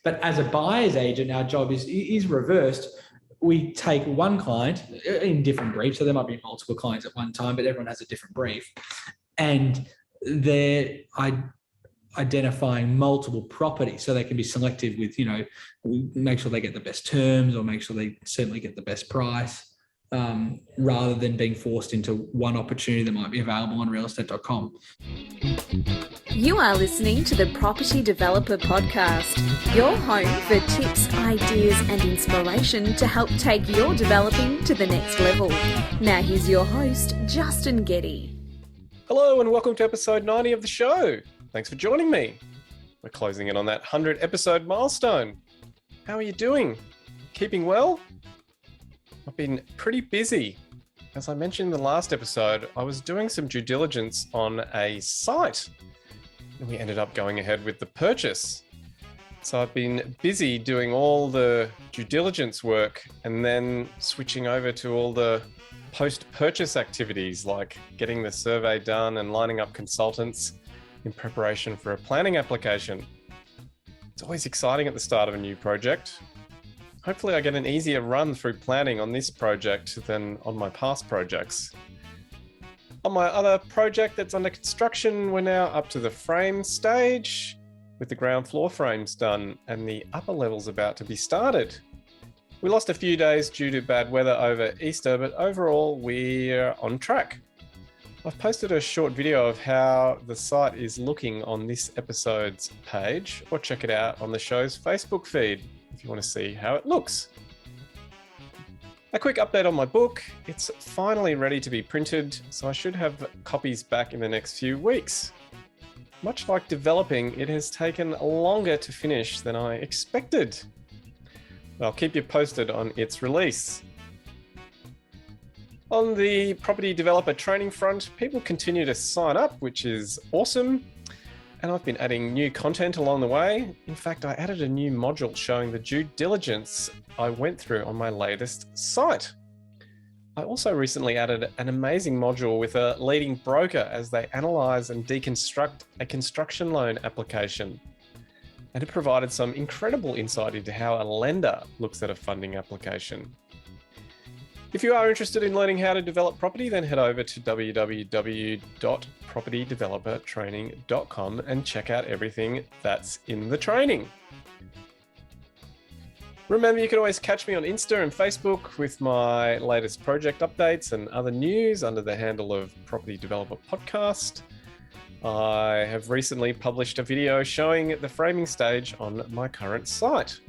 But as a buyer's agent, our job is reversed. We take one client in different briefs, so there might be multiple clients at one time, but everyone has a different brief, and they're identifying multiple properties, so they can be selective with, we make sure they get the best terms or make sure they certainly get the best price, rather than being forced into one opportunity that might be available on realestate.com. You are listening to the Property Developer Podcast, your home for tips, ideas and inspiration to help take your developing to the next level. Now here's your host, Justin Getty. Hello and welcome to episode 90 of the show. Thanks for joining me. We're closing in on that 100 episode milestone. How are you doing? Keeping well? I've been pretty busy. As I mentioned in the last episode, I was doing some due diligence on a site and we ended up going ahead with the purchase. So I've been busy doing all the due diligence work and then switching over to all the post-purchase activities like getting the survey done and lining up consultants in preparation for a planning application. It's always exciting at the start of a new project. Hopefully I get an easier run through planning on this project than on my past projects. On my other project that's under construction, we're now up to the frame stage with the ground floor frames done and the upper levels about to be started. We lost a few days due to bad weather over Easter, but overall we're on track. I've posted a short video of how the site is looking on this episode's page, or check it out on the show's Facebook feed if you want to see how it looks. A quick update on my book. It's finally ready to be printed, so I should have copies back in the next few weeks. Much like developing, it has taken longer to finish than I expected. I'll keep you posted on its release. On the property developer training front, people continue to sign up, which is awesome. And I've been adding new content along the way. In fact, I added a new module showing the due diligence I went through on my latest site. I also recently added an amazing module with a leading broker as they analyze and deconstruct a construction loan application. And it provided some incredible insight into how a lender looks at a funding application. If you are interested in learning how to develop property, then head over to www.propertydevelopertraining.com and check out everything that's in the training. Remember, you can always catch me on Insta and Facebook with my latest project updates and other news under the handle of Property Developer Podcast. I have recently published a video showing the framing stage on my current site.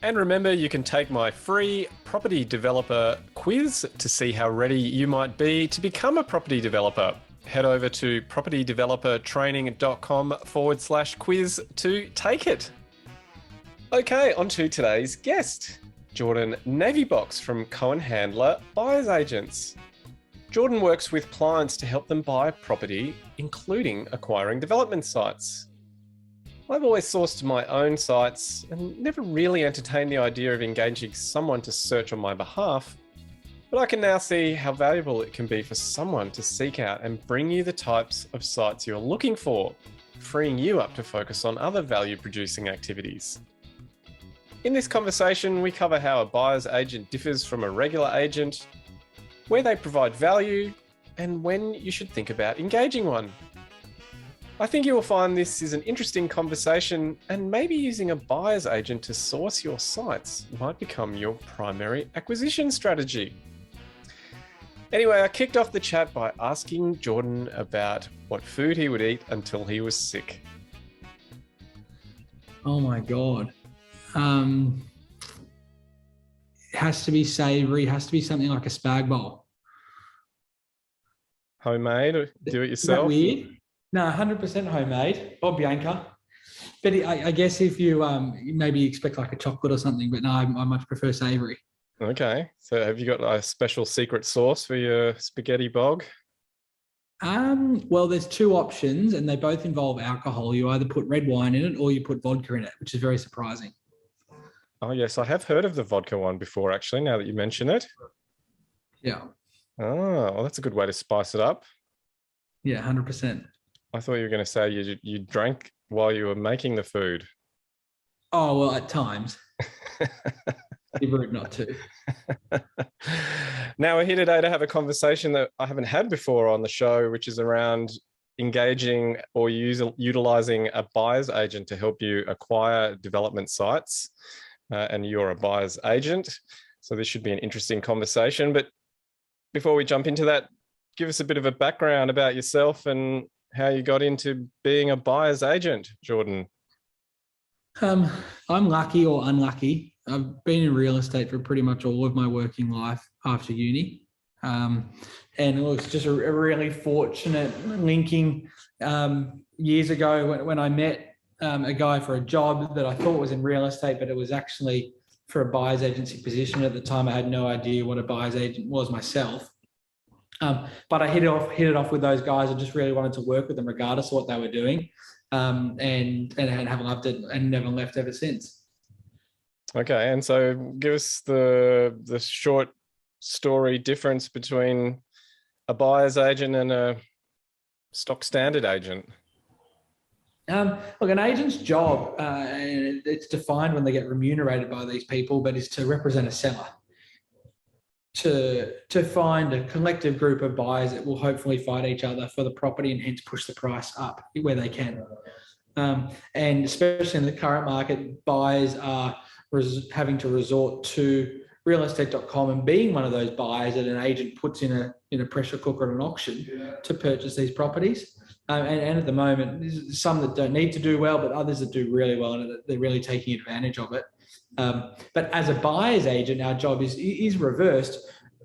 And remember, you can take my free property developer quiz to see how ready you might be to become a property developer. Head over to propertydevelopertraining.com/quiz to take it. Okay, on to today's guest, Jordan Navybox from Cohen Handler Buyers Agents. Jordan works with clients to help them buy property, including acquiring development sites. I've always sourced my own sites and never really entertained the idea of engaging someone to search on my behalf, but I can now see how valuable it can be for someone to seek out and bring you the types of sites you're looking for, freeing you up to focus on other value-producing activities. In this conversation, we cover how a buyer's agent differs from a regular agent, where they provide value, and when you should think about engaging one. I think you will find this is an interesting conversation, and maybe using a buyer's agent to source your sites might become your primary acquisition strategy. Anyway, I kicked off the chat by asking Jordan about what food he would eat until he was sick. Oh my God. It has to be savory, has to be something like a spag bowl. Homemade, or do it yourself? Is that weird? No, 100% homemade or Bianca. But I guess if you maybe expect like a chocolate or something, but no, I much prefer savory. Okay. So have you got a special secret sauce for your spaghetti bog? Well, there's two options and they both involve alcohol. You either put red wine in it or you put vodka in it, which is very surprising. Oh, yes. I have heard of the vodka one before, actually, now that you mention it. Yeah. Oh, well, that's a good way to spice it up. Yeah, 100%. I thought you were going to say you drank while you were making the food. Oh, well, at times. Be rude not to. Now we're here today to have a conversation that I haven't had before on the show, which is around engaging or utilizing a buyer's agent to help you acquire development sites. And you're a buyer's agent. So this should be an interesting conversation. But before we jump into that, give us a bit of a background about yourself and how you got into being a buyer's agent, Jordan. I'm lucky or unlucky. I've been in real estate for pretty much all of my working life after uni. And it was just a really fortunate linking years ago when I met a guy for a job that I thought was in real estate, but it was actually for a buyer's agency position. At the time, I had no idea what a buyer's agent was myself. But I hit it off with those guys. I just really wanted to work with them regardless of what they were doing. And have loved it and never left ever since. Okay, and so give us the short story difference between a buyer's agent and a stock standard agent. Look, an agent's job, and it's defined when they get remunerated by these people, but is to represent a seller, to find a collective group of buyers that will hopefully fight each other for the property and hence push the price up where they can. And especially in the current market, buyers are having to resort to realestate.com and being one of those buyers that an agent puts in a pressure cooker at an auction to purchase these properties. And at the moment, there's some that don't need to do well, but others that do really well, and they're really taking advantage of it. But as a buyer's agent, our job is reversed.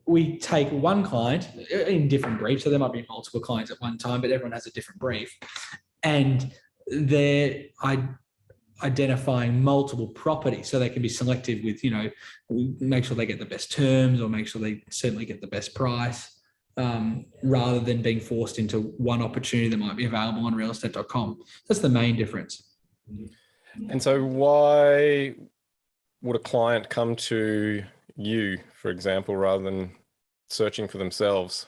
We take one client in different briefs, so there might be multiple clients at one time, but everyone has a different brief, and they're identifying multiple properties, so they can be selective with, make sure they get the best terms or make sure they certainly get the best price. Rather than being forced into one opportunity that might be available on realestate.com. That's the main difference. And so why would a client come to you, for example, rather than searching for themselves?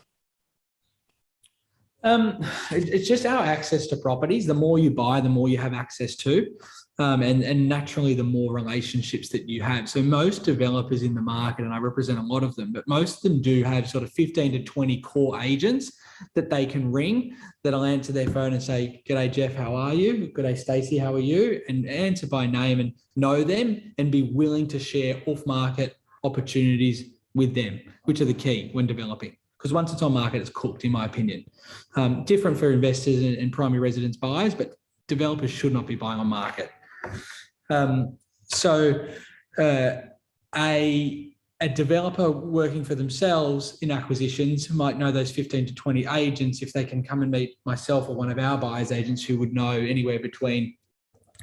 It's just our access to properties. The more you buy, the more you have access to. And naturally, the more relationships that you have. So most developers in the market, and I represent a lot of them, but most of them do have sort of 15 to 20 core agents that they can ring, that'll answer their phone and say, "G'day, Jeff, how are you? G'day, Stacey, how are you?" And answer by name and know them and be willing to share off-market opportunities with them, which are the key when developing. Because once it's on market, it's cooked, in my opinion. Different for investors and primary residence buyers, but developers should not be buying on market. A developer working for themselves in acquisitions might know those 15 to 20 agents. If they can come and meet myself or one of our buyers agents who would know anywhere between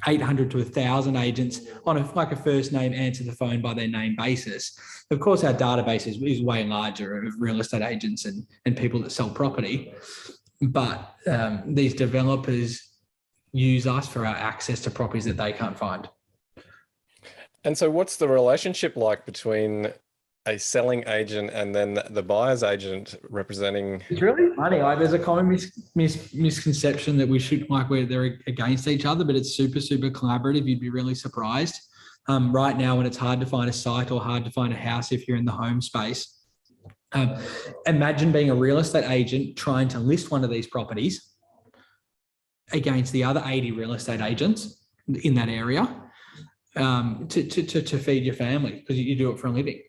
800 to 1,000 agents on a first name, answer the phone by their name basis. Of course, our database is way larger of real estate agents and people that sell property. But these developers use us for our access to properties that they can't find. And so what's the relationship like between a selling agent and then the buyer's agent representing? It's really funny. There's a common misconception that they're against each other, but it's super, super collaborative. You'd be really surprised. Right now, when it's hard to find a site or hard to find a house if you're in the home space, imagine being a real estate agent trying to list one of these properties against the other 80 real estate agents in that area to feed your family, because you do it for a living.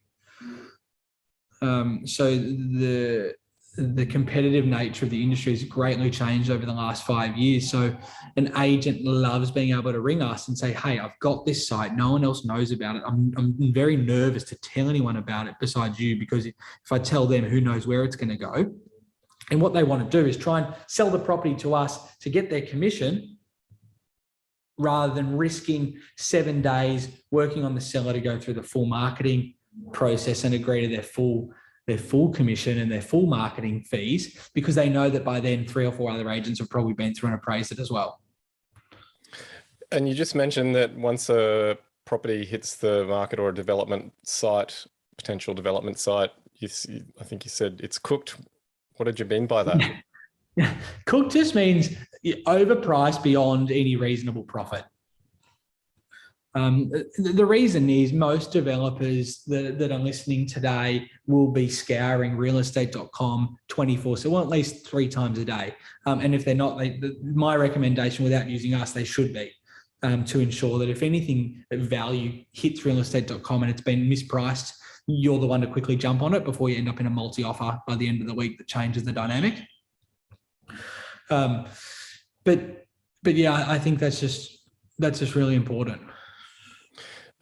So the competitive nature of the industry has greatly changed over the last 5 years. So an agent loves being able to ring us and say, "Hey, I've got this site. No one else knows about it. I'm very nervous to tell anyone about it besides you, because if I tell them, who knows where it's going to go." And what they want to do is try and sell the property to us to get their commission, rather than risking 7 days working on the seller to go through the full marketing process and agree to their full commission and their full marketing fees, because they know that by then 3 or 4 other agents have probably been through and appraised it as well. And you just mentioned that once a property hits the market or a development site, potential development site, I think you said it's cooked. What did you mean by that? Cooked just means overpriced beyond any reasonable profit. The reason is most developers that are listening today will be scouring realestate.com 24/7, well, at least 3 times a day. And if they're not, my recommendation without using us, they should be, to ensure that if anything of value hits realestate.com and it's been mispriced, you're the one to quickly jump on it before you end up in a multi-offer by the end of the week that changes the dynamic. But yeah, I think that's just really important.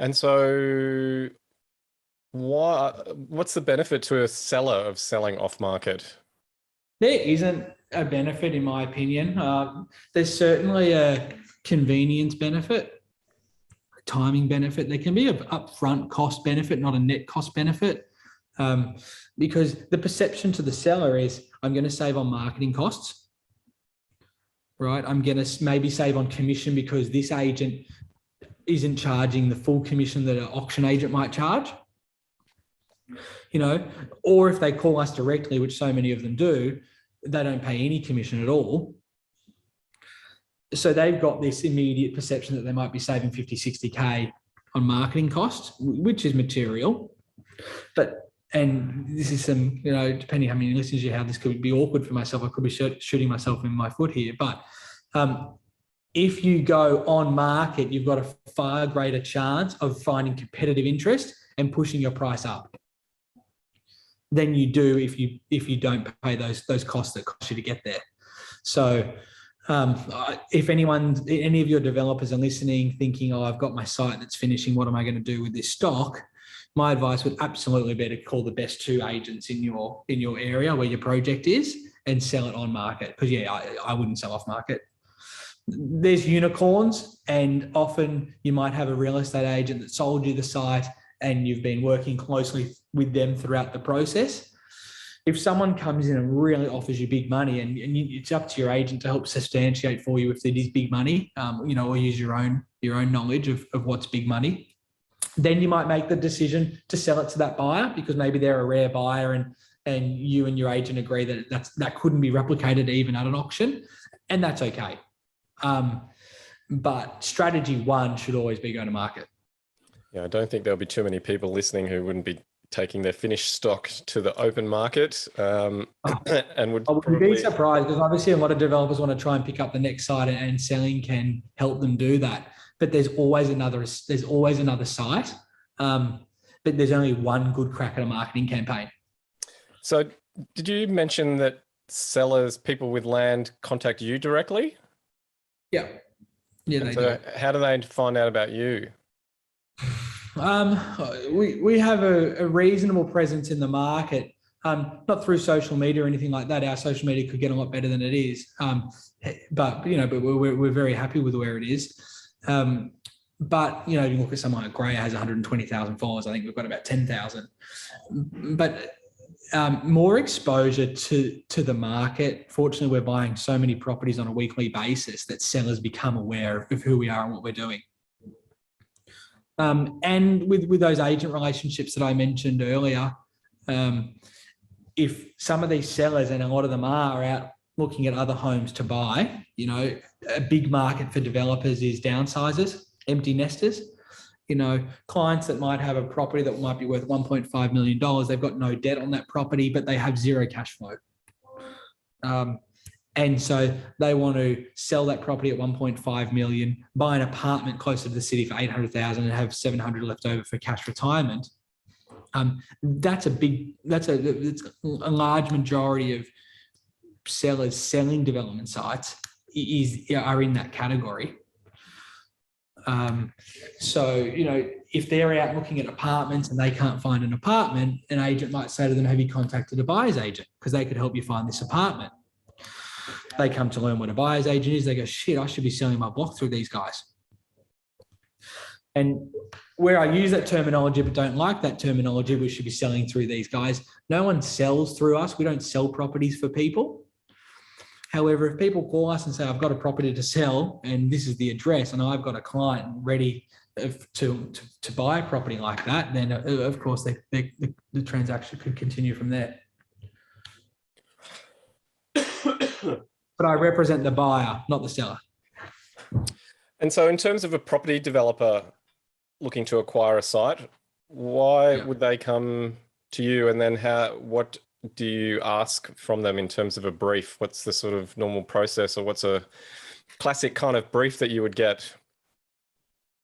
And so what's the benefit to a seller of selling off market? There isn't a benefit, in my opinion. There's certainly a convenience benefit, a timing benefit. There can be an upfront cost benefit, not a net cost benefit, because the perception to the seller is, I'm going to save on marketing costs, right? I'm going to maybe save on commission because this agent isn't charging the full commission that an auction agent might charge, or if they call us directly, which so many of them do, they don't pay any commission at all. So they've got this immediate perception that they might be saving 50, 60K on marketing costs, which is material. And this is some, depending how many listeners you have, this could be awkward for myself. I could be shooting myself in my foot here, but if you go on market, you've got a far greater chance of finding competitive interest and pushing your price up than you do if you don't pay those costs that cost you to get there. So if any of your developers are listening thinking, I've got my site that's finishing, what am I going to do with this stock? My advice would absolutely be to call the best 2 agents in your area where your project is and sell it on market. Because I wouldn't sell off market. There's unicorns, and often you might have a real estate agent that sold you the site and you've been working closely with them throughout the process. If someone comes in and really offers you big money, and it's up to your agent to help substantiate for you if it is big money, or use your own knowledge of what's big money, then you might make the decision to sell it to that buyer because maybe they're a rare buyer and you and your agent agree that couldn't be replicated even at an auction, and that's okay. But strategy 1 should always be go to market. Yeah, I don't think there'll be too many people listening who wouldn't be taking their finished stock to the open market, and would probably be surprised, because obviously a lot of developers want to try and pick up the next site, and selling can help them do that. But there's always another site, but there's only one good crack at a marketing campaign. So did you mention that people with land contact you directly? Yeah, they do. How do they find out about you? We have a reasonable presence in the market, not through social media or anything like that. Our social media could get a lot better than it is, but we're very happy with where it is. But you look at someone like Gray has 120,000 followers. I think we've got about 10,000. But more exposure to the market. Fortunately, we're buying so many properties on a weekly basis that sellers become aware of who we are and what we're doing. And with those agent relationships that I mentioned earlier, if some of these sellers, and a lot of them are out looking at other homes to buy, a big market for developers is downsizers, empty nesters. Clients that might have a property that might be worth $1.5 million. They've got no debt on that property, but they have zero cash flow. And so they want to sell that property at 1.5 million, buy an apartment closer to the city for 800,000 and have 700 left over for cash retirement. It's a large majority of sellers selling development sites are in that category. So, if they're out looking at apartments and they can't find an apartment, an agent might say to them, have you contacted a buyer's agent? Because they could help you find this apartment. They come to learn what a buyer's agent is. They go, shit, I should be selling my block through these guys. And where I use that terminology but don't like that terminology, we should be selling through these guys. No one sells through us. We don't sell properties for people. However, if people call us and say, I've got a property to sell and this is the address and I've got a client ready to buy a property like that, then of course the transaction could continue from there. But I represent the buyer, not the seller. And so in terms of a property developer, looking to acquire a site, why Yeah. would they come to you? And then what do you ask from them in terms of a brief? What's the sort of normal process, or what's a classic kind of brief that you would get?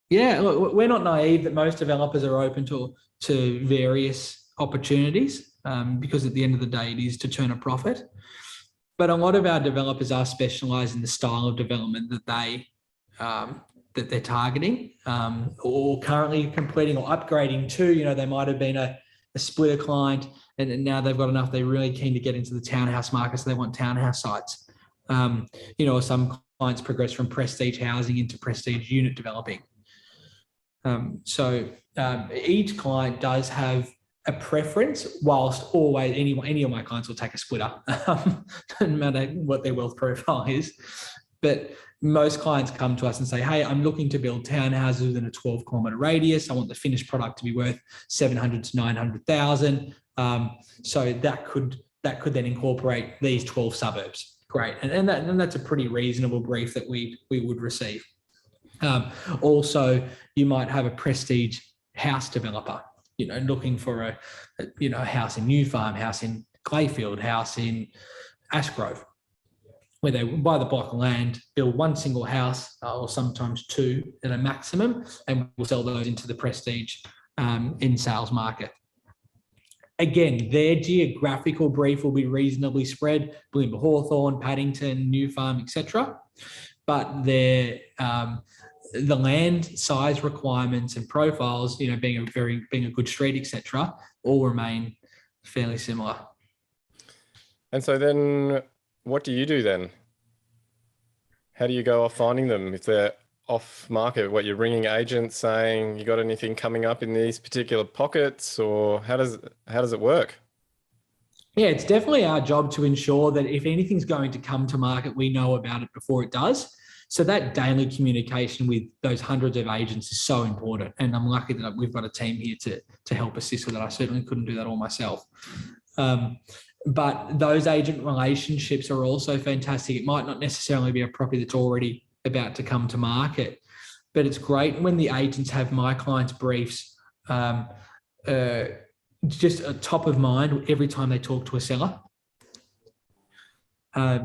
Yeah, look, we're not naive that most developers are open to various opportunities, because at the end of the day, it is to turn a profit. But a lot of our developers are specialised in the style of development that they're targeting, or currently completing or upgrading to. They might have been a splitter client, and now they've got enough. They're really keen to get into the townhouse market, so they want townhouse sites. Some clients progress from prestige housing into prestige unit developing. Each client does have a preference, whilst always any of my clients will take a splitter, no matter what their wealth profile is. But most clients come to us and say, hey, I'm looking to build townhouses within a 12-kilometre radius. I want the finished product to be worth 700 to 900,000. So that could then incorporate these 12 suburbs. Great. And that's a pretty reasonable brief that we would receive. Also, you might have a prestige house developer, looking for a house in New Farm, house in Clayfield, house in Ashgrove, where they buy the block of land, build one single house, or sometimes two at a maximum, and we'll sell those into the prestige in sales market. Again, their geographical brief will be reasonably spread: Bulimba, Hawthorn, Paddington, New Farm, etc. But the land size requirements and profiles, being a good street, etc., all remain fairly similar. And so then what do you do then? How do you go off finding them if they're off market? What, you're ringing agents saying, you got anything coming up in these particular pockets, or how does it work? Yeah, it's definitely our job to ensure that if anything's going to come to market, we know about it before it does. So that daily communication with those hundreds of agents is so important. And I'm lucky that we've got a team here to help assist with that. I certainly couldn't do that all myself. But those agent relationships are also fantastic. It might not necessarily be a property that's already about to come to market, but it's great when the agents have my clients' briefs just top of mind every time they talk to a seller.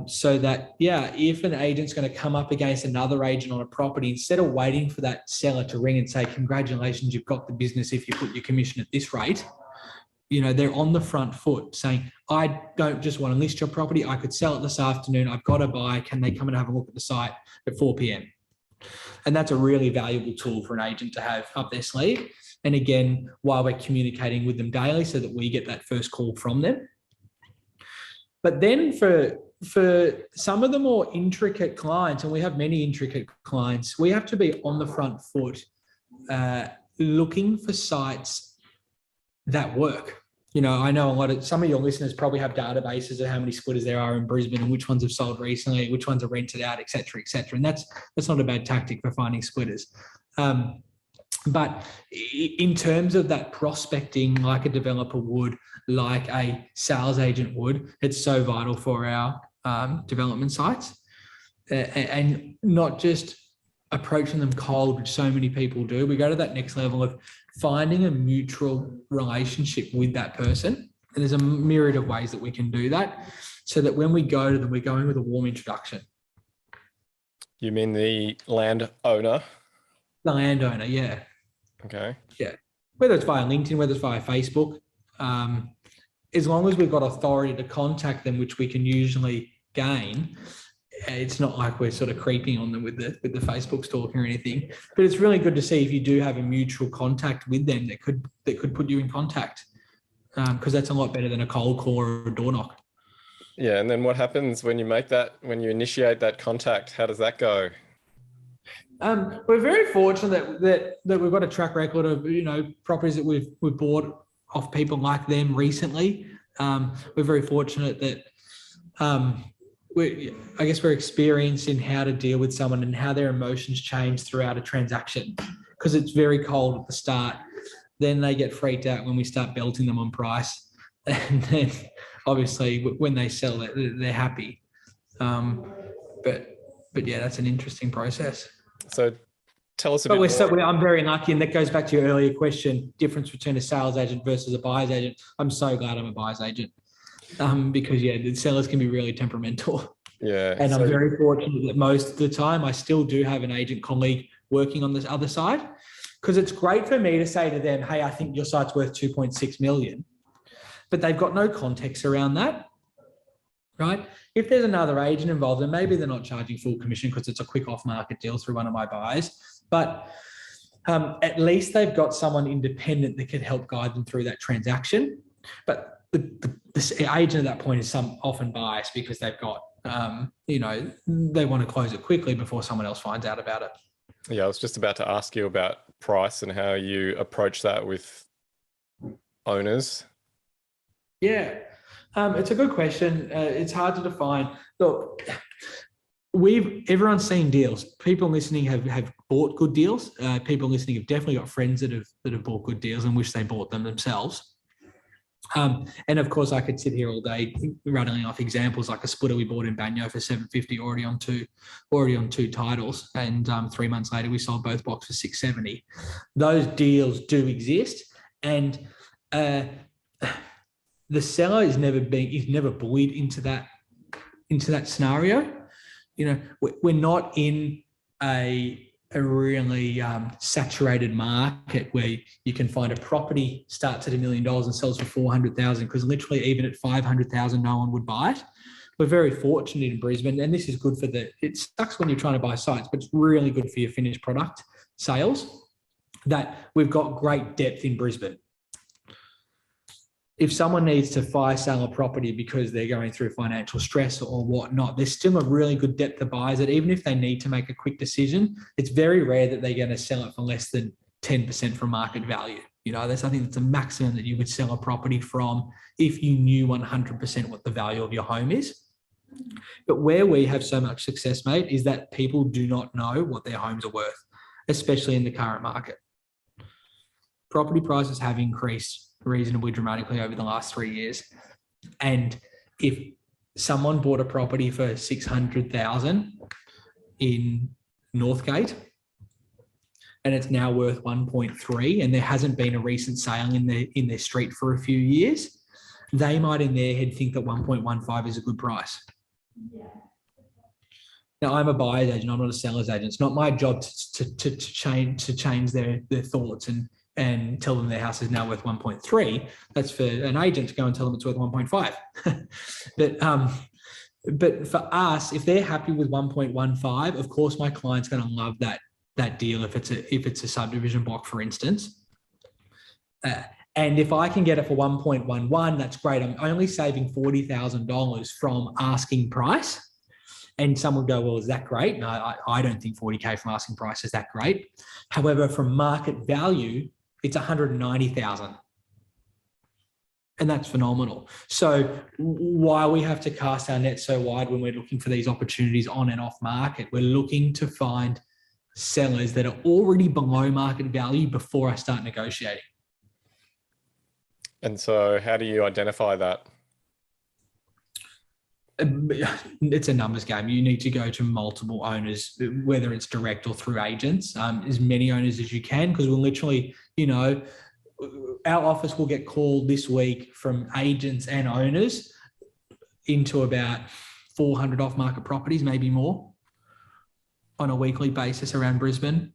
So that, if an agent's going to come up against another agent on a property, instead of waiting for that seller to ring and say, congratulations, you've got the business if you put your commission at this rate, they're on the front foot saying, I don't just want to list your property. I could sell it this afternoon. I've got to buy. Can they come and have a look at the site at 4 p.m? And that's a really valuable tool for an agent to have up their sleeve. And again, while we're communicating with them daily so that we get that first call from them. But then for some of the more intricate clients, and we have many intricate clients, we have to be on the front foot looking for sites that work. I know some of your listeners probably have databases of how many splitters there are in Brisbane and which ones have sold recently, which ones are rented out, et cetera, et cetera. And that's not a bad tactic for finding splitters. But in terms of that prospecting, like a developer would, like a sales agent would, it's so vital for our development sites, and not just approaching them cold, which so many people do. We go to that next level of finding a mutual relationship with that person. And there's a myriad of ways that we can do that, so that when we go to them, we're going with a warm introduction. You mean the landowner? The landowner, yeah. Okay. Yeah. Whether it's via LinkedIn, whether it's via Facebook, as long as we've got authority to contact them, which we can usually gain, it's not like we're sort of creeping on them with the Facebook stalking or anything. But it's really good to see if you do have a mutual contact with them that could put you in contact, because that's a lot better than a cold call or a door knock. Yeah, and then what happens when you initiate that contact? How does that go? We're very fortunate that we've got a track record of properties that we've bought off people like them recently. We're very fortunate that we're experienced in how to deal with someone and how their emotions change throughout a transaction, because it's very cold at the start. Then they get freaked out when we start belting them on price, and then obviously when they sell it, they're happy. But yeah, that's an interesting process. So tell us a But bit more. I'm very lucky, and that goes back to your earlier question: difference between a sales agent versus a buyer's agent. I'm so glad I'm a buyer's agent, because the sellers can be really temperamental. Yeah. And I'm very fortunate that most of the time I still do have an agent colleague working on this other side, because it's great for me to say to them, hey, I think your site's worth 2.6 million, but they've got no context around that, right? If there's another agent involved, then maybe they're not charging full commission because it's a quick off-market deal through one of my buyers, but at least they've got someone independent that can help guide them through that transaction. But the agent at that point is often biased because they've got, they want to close it quickly before someone else finds out about it. Yeah, I was just about to ask you about price and how you approach that with owners. Yeah, it's a good question. It's hard to define. Look, everyone's seen deals. People listening have bought good deals. People listening have definitely got friends that have bought good deals and wish they bought them themselves. And of course, I could sit here all day rattling off examples, like a splitter we bought in Banyo for $750, already on two titles, and 3 months later we sold both boxes for $670. Those deals do exist, and the seller is never bullied into that scenario. We're not in a really saturated market where you can find a property starts at $1 million and sells for 400,000, because literally even at 500,000 no one would buy it. We're very fortunate in Brisbane, and this is good for it sucks when you're trying to buy sites, but it's really good for your finished product sales, that we've got great depth in Brisbane. If someone needs to fire sell a property because they're going through financial stress or whatnot, there's still a really good depth of buyers that even if they need to make a quick decision, it's very rare that they're going to sell it for less than 10% from market value. I think that's a maximum that you would sell a property from if you knew 100% what the value of your home is. But where we have so much success, mate, is that people do not know what their homes are worth, especially in the current market. Property prices have increased reasonably dramatically over the last 3 years. And if someone bought a property for 600,000 in Northgate and it's now worth 1.3, and there hasn't been a recent sale in their street for a few years, they might in their head think that 1.15 is a good price. Yeah. Now, I'm a buyer's agent, I'm not a seller's agent. It's not my job to change their thoughts and tell them their house is now worth 1.3. That's for an agent to go and tell them it's worth 1.5. But for us, if they're happy with 1.15, of course my client's going to love that deal if it's a subdivision block, for instance. And if I can get it for 1.11, that's great. I'm only saving $40,000 from asking price. And some would go, well, is that great? No, I don't think 40K from asking price is that great. However, from market value, it's 190,000. And that's phenomenal. So while we have to cast our net so wide when we're looking for these opportunities on and off market, we're looking to find sellers that are already below market value before I start negotiating. And so how do you identify that? It's a numbers game. You need to go to multiple owners, whether it's direct or through agents, as many owners as you can, because we'll literally, our office will get called this week from agents and owners into about 400 off-market properties, maybe more, on a weekly basis around Brisbane.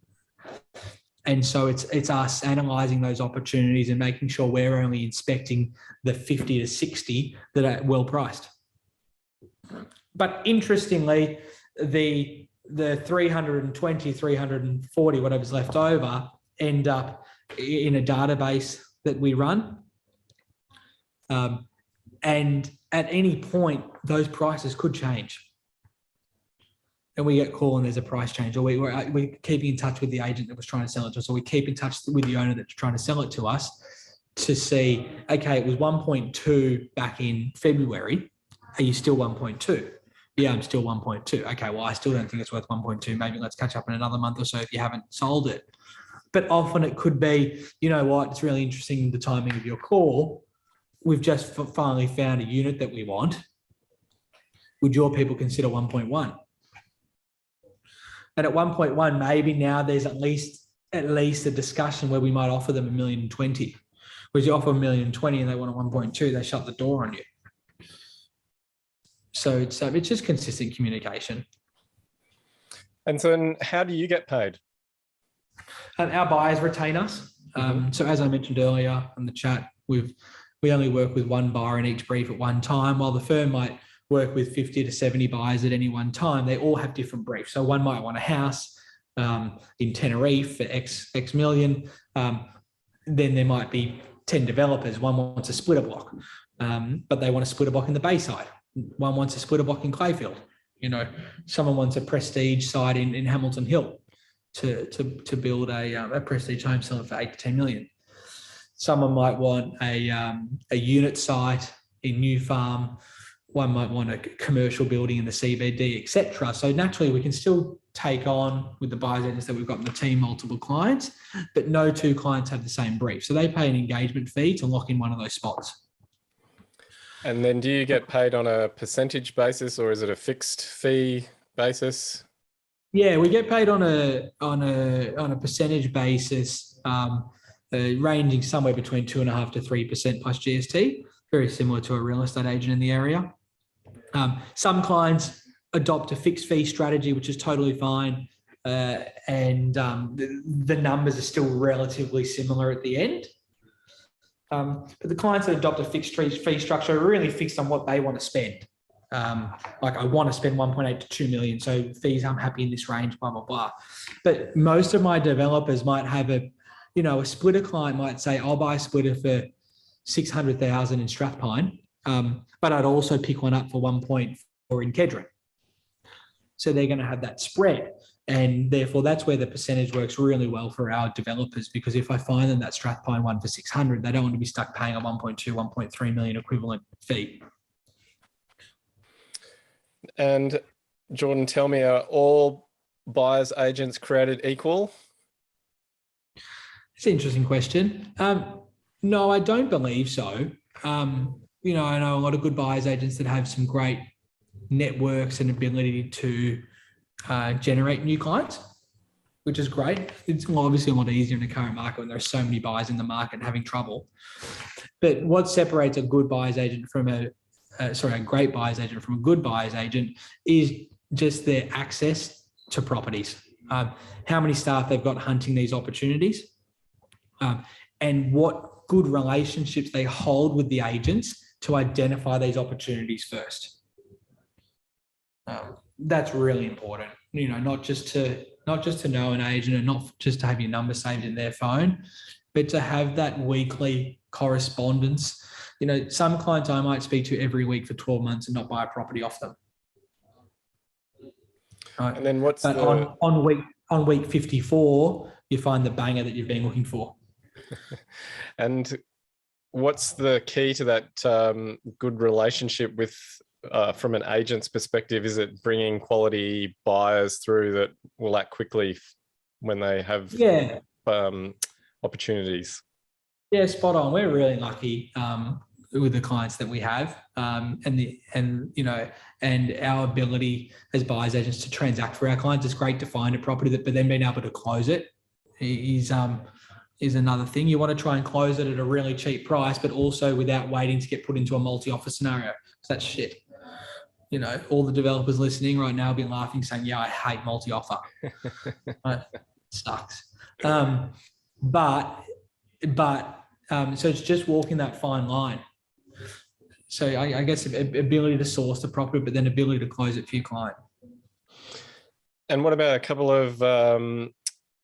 And so it's us analysing those opportunities and making sure we're only inspecting the 50 to 60 that are well priced. But interestingly, the 320, 340, whatever's left over, end up in a database that we run. And at any point, those prices could change. And we get called and there's a price change, or we're keeping in touch with the agent that was trying to sell it to us, or we keep in touch with the owner that's trying to sell it to us to see, okay, it was 1.2 back in February. Are you still 1.2? Yeah, I'm still 1.2. Okay, well, I still don't think it's worth 1.2. Maybe let's catch up in another month or so if you haven't sold it. But often it could be, you know what, it's really interesting the timing of your call. We've just finally found a unit that we want. Would your people consider 1.1? And at 1.1, maybe now there's at least a discussion where we might offer them $1,020,000. Whereas you offer $1,020,000 and they want a 1.2, they shut the door on you. So it's just consistent communication. And so then how do you get paid? Our buyers retain us. So as I mentioned earlier in the chat, we only work with one buyer in each brief at one time, while the firm might work with 50 to 70 buyers at any one time. They all have different briefs. So one might want a house in Tenerife for X million. Then there might be 10 developers. One wants a splitter block, but they want a splitter block in the Bayside. One wants a splitter block in Clayfield. Someone wants a prestige site in Hamilton Hill to build a prestige home selling for 8 to 10 million. Someone might want a unit site in New Farm. One might want a commercial building in the CBD, etc. So naturally, we can still take on with the buyers agents that we've got in the team multiple clients, but no two clients have the same brief. So they pay an engagement fee to lock in one of those spots. And then do you get paid on a percentage basis, or is it a fixed fee basis? Yeah, we get paid on a percentage basis, ranging somewhere between 2.5% to 3% plus GST. Very similar to a real estate agent in the area. Some clients adopt a fixed fee strategy, which is totally fine, and the numbers are still relatively similar at the end. But the clients that adopt a fixed fee structure are really fixed on what they want to spend. Like I want to spend 1.8 to 2 million, so fees, I'm happy in this range, blah, blah, blah. But most of my developers might have a splitter client might say, I'll buy a splitter for 600,000 in Strathpine, but I'd also pick one up for 1.4 in Kedron. So they're going to have that spread. And therefore, that's where the percentage works really well for our developers, because if I find them that Strathpine one for 600, they don't want to be stuck paying a 1.2, 1.3 million equivalent fee. And Jordan, tell me, are all buyers agents created equal? It's an interesting question. No, I don't believe so. I know a lot of good buyers agents that have some great networks and ability to generate new clients, which is great. It's obviously a lot easier in the current market when there are so many buyers in the market and having trouble. But what separates a good buyer's agent from a great buyer's agent from a good buyer's agent is just their access to properties. How many staff they've got hunting these opportunities, and what good relationships they hold with the agents to identify these opportunities first. That's really important. Not just to know an agent and not just to have your number saved in their phone, but to have that weekly correspondence. Some clients I might speak to every week for 12 months and not buy a property off them. Right. And then on week 54, you find the banger that you've been looking for. And what's the key to that good relationship with, from an agent's perspective? Is it bringing quality buyers through that will act quickly when they have opportunities? Yeah, spot on. We're really lucky with the clients that we have, and our ability as buyers agents to transact for our clients. It's great to find a property but then being able to close it is another thing. You want to try and close it at a really cheap price, but also without waiting to get put into a multi-offer scenario. So that's shit. All the developers listening right now will be laughing, saying, "Yeah, I hate multi-offer." It sucks. But so it's just walking that fine line. So I guess ability to source the property, but then ability to close it for your client. And what about a couple of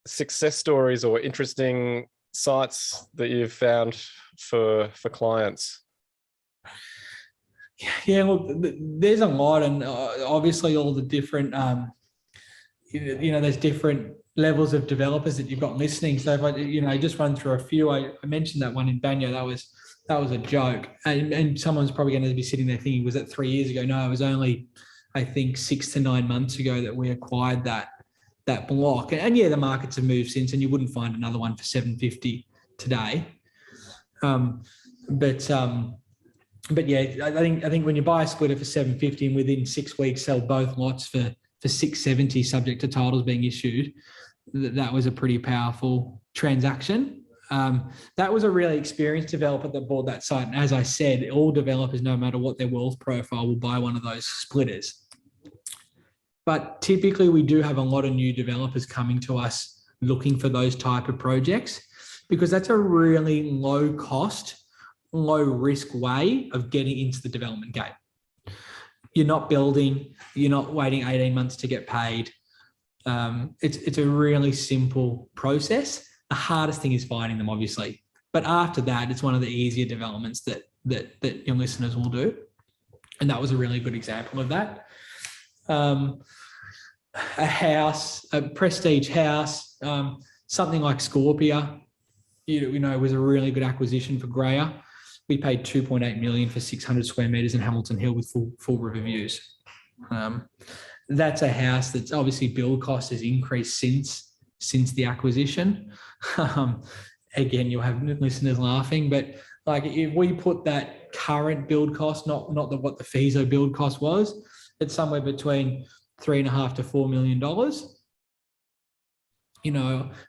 success stories or interesting sites that you've found for clients? Yeah, look, there's a lot, and obviously all the different, there's different levels of developers that you've got listening. So if I just run through a few, I mentioned that one in Banyo. That was a joke, and someone's probably going to be sitting there thinking, was that 3 years ago? No, it was only, I think, 6 to 9 months ago that we acquired that block. And yeah, the markets have moved since, and you wouldn't find another one for 750 today. But yeah, I think when you buy a splitter for 750 and within 6 weeks sell both lots for for 670 subject to titles being issued. That was a pretty powerful transaction. That was a really experienced developer that bought that site. And as I said, all developers, no matter what their wealth profile, will buy one of those splitters. But typically we do have a lot of new developers coming to us looking for those type of projects, because that's a really low cost, low risk way of getting into the development game. You're not building, you're not waiting 18 months to get paid. It's a really simple process. The hardest thing is finding them, obviously. But after that, it's one of the easier developments that your listeners will do. And that was a really good example of that. A house, a prestige house, something like Scorpia, was a really good acquisition for Greyer. We paid 2.8 million for 600 square meters in Hamilton Hill with full river views. That's a house that's obviously build cost has increased since the acquisition. Again, you'll have listeners laughing, but like if we put that current build cost, not what the FISO build cost was, it's somewhere between $3.5 to $4 million.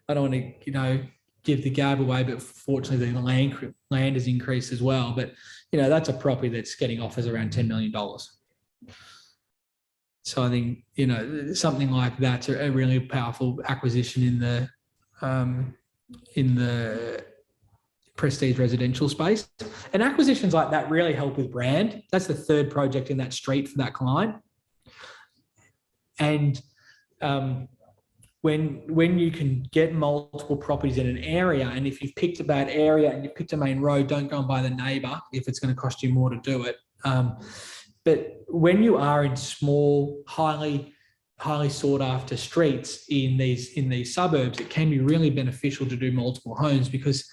I don't want to, give the gab away, but fortunately the land has increased as well. But, that's a property that's getting offers around $10 million. So I think, something like that's a really powerful acquisition in the prestige residential space. And acquisitions like that really help with brand. That's the third project in that street for that client. And when you can get multiple properties in an area, and if you've picked a bad area and you've picked a main road, don't go and buy the neighbour if it's going to cost you more to do it. But when you are in small, highly sought after streets in these suburbs, it can be really beneficial to do multiple homes, because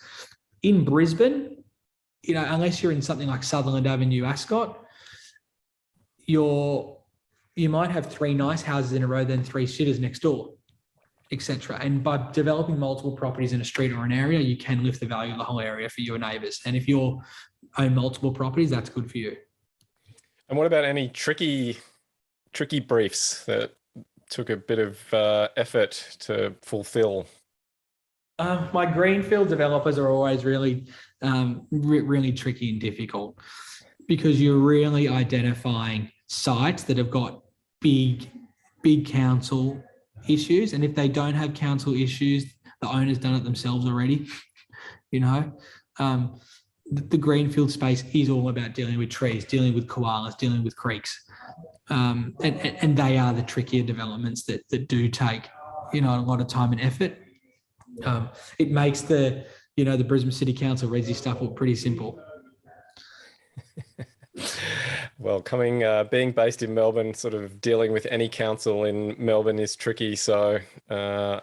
in Brisbane, unless you're in something like Sutherland Avenue, Ascot, you might have 3 nice houses in a row, then 3 shitters next door, etc. And by developing multiple properties in a street or an area, you can lift the value of the whole area for your neighbours. And if you own multiple properties, that's good for you. And what about any tricky briefs that took a bit of effort to fulfill? My greenfield developers are always really, really tricky and difficult, because you're really identifying sites that have got big council issues. And if they don't have council issues, the owner's done it themselves already. The greenfield space is all about dealing with trees, dealing with koalas, dealing with creeks. And they are the trickier developments that do take, a lot of time and effort. It makes the Brisbane City Council resi stuff look pretty simple. Well, being based in Melbourne, sort of dealing with any council in Melbourne is tricky. So I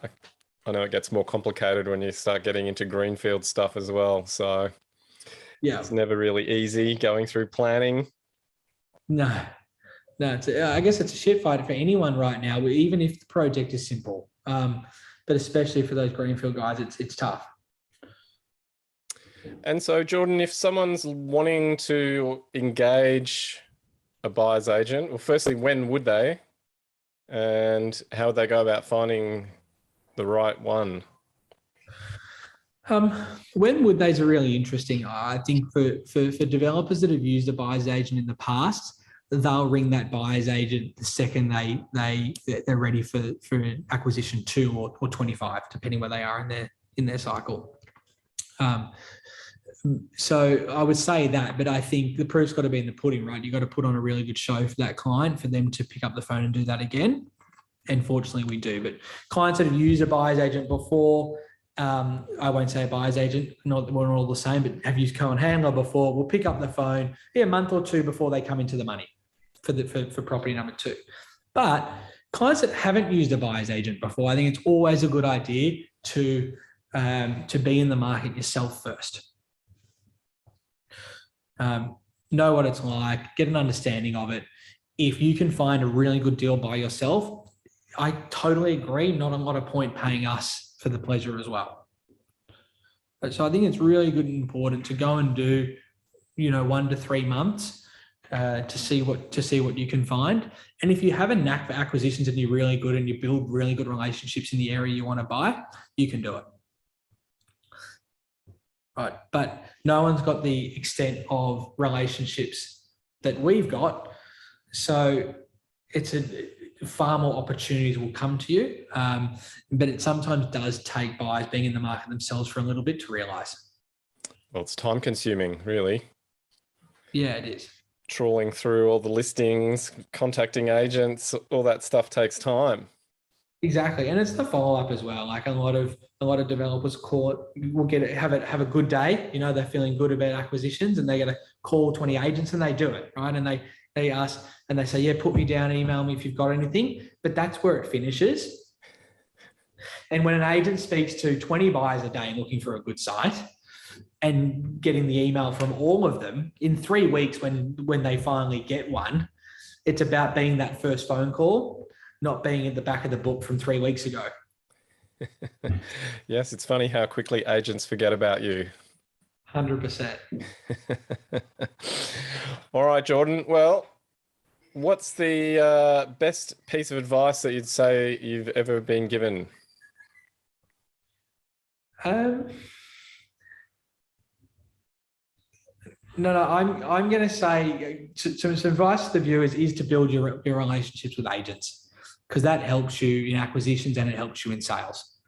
know it gets more complicated when you start getting into greenfield stuff as well. So yeah, it's never really easy going through planning. No, I guess it's a shit fight for anyone right now, even if the project is simple. But especially for those greenfield guys, it's tough. And so, Jordan, if someone's wanting to engage a buyer's agent, well, firstly, when would they? And how would they go about finding the right one? When would they's are really interesting. I think for developers that have used a buyer's agent in the past, they'll ring that buyer's agent the second they're ready for acquisition 2 or 25, depending where they are in their cycle. So I would say that, but I think the proof's got to be in the pudding, right? You've got to put on a really good show for that client for them to pick up the phone and do that again. And fortunately we do, but clients that have used a buyer's agent before, I won't say a buyer's agent, we're all the same, but have used Cohen Handler before, will pick up the phone a month or 2 before they come into the money for property number 2. But clients that haven't used a buyer's agent before, I think it's always a good idea to be in the market yourself first. Know what it's like, get an understanding of it. If you can find a really good deal by yourself, I totally agree, not a lot of point paying us for the pleasure as well. So I think it's really good and important to go and do, 1 to 3 months to see what you can find. And if you have a knack for acquisitions and you're really good and you build really good relationships in the area you want to buy, you can do it. Right. But no one's got the extent of relationships that we've got. So it's far more opportunities will come to you. But it sometimes does take buyers being in the market themselves for a little bit to realize. Well, it's time consuming, really. Yeah, it is. Trawling through all the listings, contacting agents, all that stuff takes time. Exactly, and it's the follow up as well. Like a lot of developers have a good day. You know, they're feeling good about acquisitions, and they get a call 20 agents, and they do it right. And they ask and they say, yeah, put me down, email me if you've got anything. But that's where it finishes. And when an agent speaks to 20 buyers a day looking for a good site, and getting the email from all of them in 3 weeks when they finally get one, it's about being that first phone call, not being at the back of the book from 3 weeks ago. Yes, it's funny how quickly agents forget about you. 100%. All right, Jordan. Well, what's the best piece of advice that you'd say you've ever been given? No, I'm going to say some advice to the viewers is to build your relationships with agents, because that helps you in acquisitions and it helps you in sales.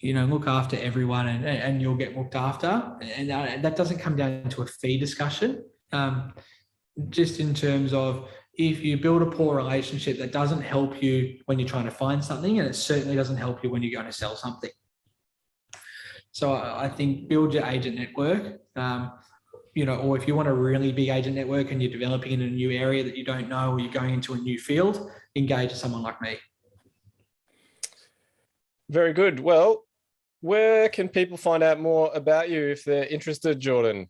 Look after everyone and you'll get looked after. And that doesn't come down to a fee discussion. Just in terms of if you build a poor relationship, that doesn't help you when you're trying to find something, and it certainly doesn't help you when you're going to sell something. So I think build your agent network, or if you want a really big agent network and you're developing in a new area that you don't know, or you're going into a new field, engage someone like me. Very good. Well, where can people find out more about you if they're interested, Jordan?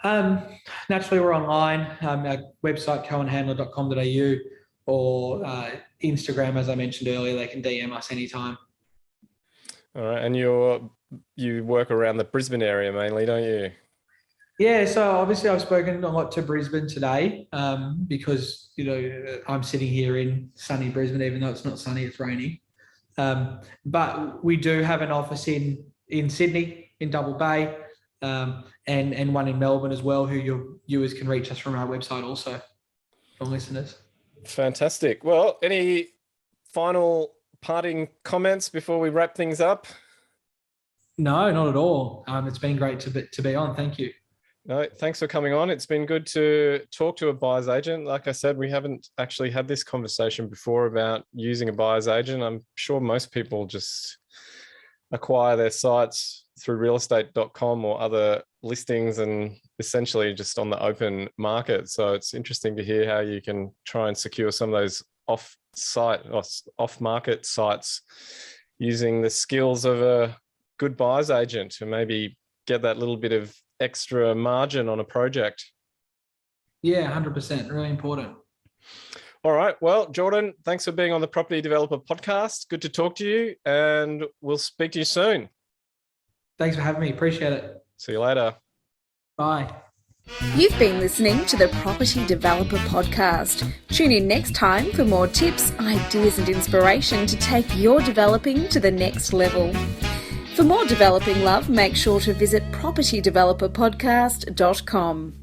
Naturally, we're online. Our website, cohenhandler.com.au, or Instagram, as I mentioned earlier. They can DM us anytime. All right, and you work around the Brisbane area mainly, don't you? Yeah, so obviously I've spoken a lot to Brisbane today because, I'm sitting here in sunny Brisbane, even though it's not sunny, it's raining. But we do have an office in Sydney, in Double Bay, and one in Melbourne as well, who your viewers can reach us from our website also, from listeners. Fantastic. Well, any final parting comments before we wrap things up? No, not at all. It's been great to be on. Thank you. No, thanks for coming on. It's been good to talk to a buyer's agent. Like I said, we haven't actually had this conversation before about using a buyer's agent. I'm sure most people just acquire their sites through realestate.com or other listings and essentially just on the open market. So it's interesting to hear how you can try and secure some of those off-market sites using the skills of a good buyer's agent to maybe get that little bit of extra margin on a project. Yeah, 100%. Really important. All right. Well, Jordan, thanks for being on the Property Developer Podcast. Good to talk to you, and we'll speak to you soon. Thanks for having me. Appreciate it. See you later. Bye. You've been listening to the Property Developer Podcast. Tune in next time for more tips, ideas and inspiration to take your developing to the next level. For more developing love, make sure to visit propertydeveloperpodcast.com.